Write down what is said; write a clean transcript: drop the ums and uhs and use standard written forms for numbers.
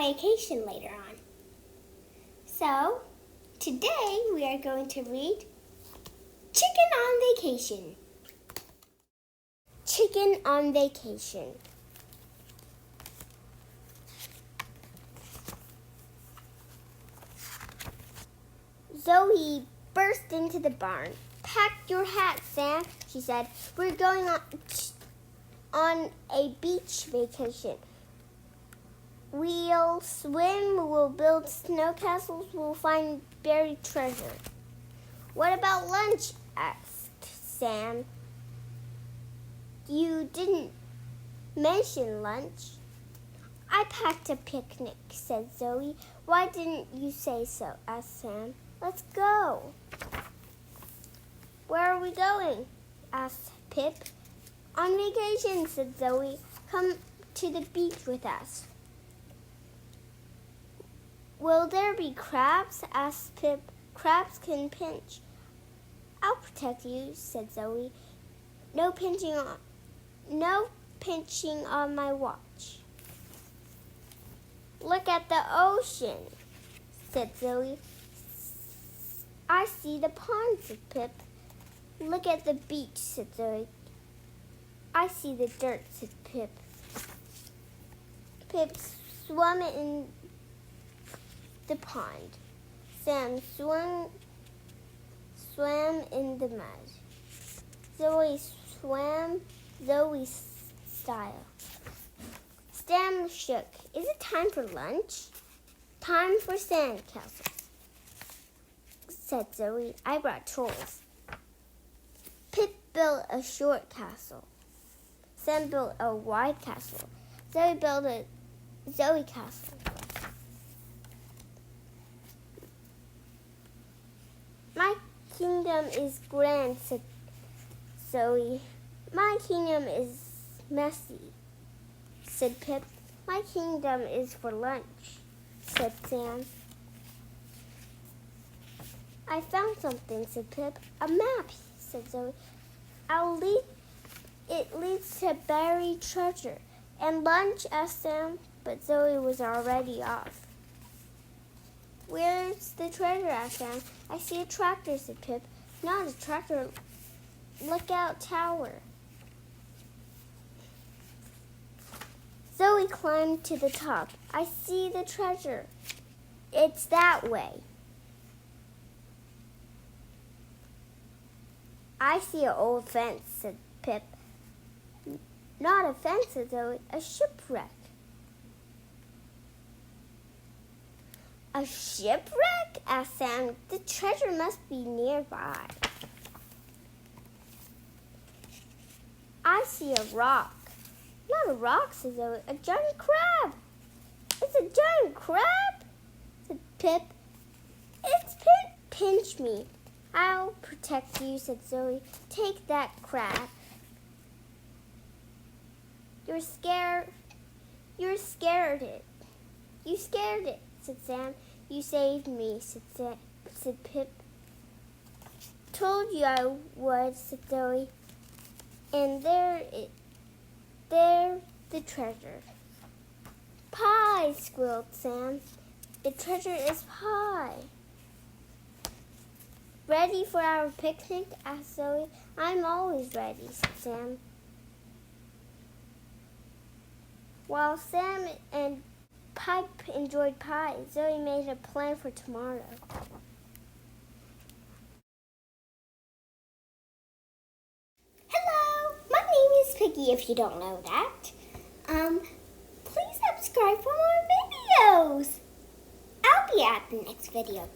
vacation later on. So, today we are going to read Chicken on Vacation. Chicken on Vacation. Zoe burst into the barn. "Pack your hat, Sam," she said. "We're going on a beach vacation. We'll swim, we'll build snow castles, we'll find buried treasure." "What about lunch?" asked Sam. "You didn't mention lunch." "I packed a picnic," said Zoe. "Why didn't you say so?" asked Sam. "Let's go." "Where are we going?" asked Pip. "On vacation," said Zoe. "Come to the beach with us." "Will there be crabs?" asked Pip. "Crabs can pinch." "I'll protect you," said Zoe. No pinching on my watch." "Look at the ocean," said Zoe. "I see the pond," said Pip. "Look at the beach," said Zoe. "I see the dirt," said Pip. Pip swam in the pond. Sam swam in the mud. Zoe swam Zoe's style. Sam shook. "Is it time for lunch?" "Time for sandcastles," said Zoe. "I brought tools." Pip built a short castle. Sam built a wide castle. Zoe built a Zoe castle. "My kingdom is grand," said Zoe. "My kingdom is messy," said Pip. "My kingdom is for lunch," said Sam. "I found something," said Pip. "A map," said Zoe. "It leads to buried treasure." "And lunch?" asked Sam, but Zoe was already off. "Where's the treasure?" asked Sam. "I see a tractor," said Pip. "Not a tractor. Lookout tower." Zoe climbed to the top. "I see the treasure. It's that way." "I see an old fence," said Pip. "Not a fence," said Zoe. "A shipwreck." "A shipwreck?" asked Sam. "The treasure must be nearby." "I see a rock." "Not a rock," said Zoe. "A giant crab." "It's a giant crab?" said Pip. "It's pinch me." "I'll protect you," said Zoe. "Take that crab." You scared it." "You scared it," said Sam. "You saved me," said Pip. "Told you I would," said Zoe. "And there's the treasure." "Pie," squealed Sam. "The treasure is pie." "Ready for our picnic?" asked Zoe. "I'm always ready," said Sam. While Sam and Pip enjoyed pie, Zoe made a plan for tomorrow. Hello, my name is Piggy, if you don't know that. Please subscribe for more videos. I'll be at the next video.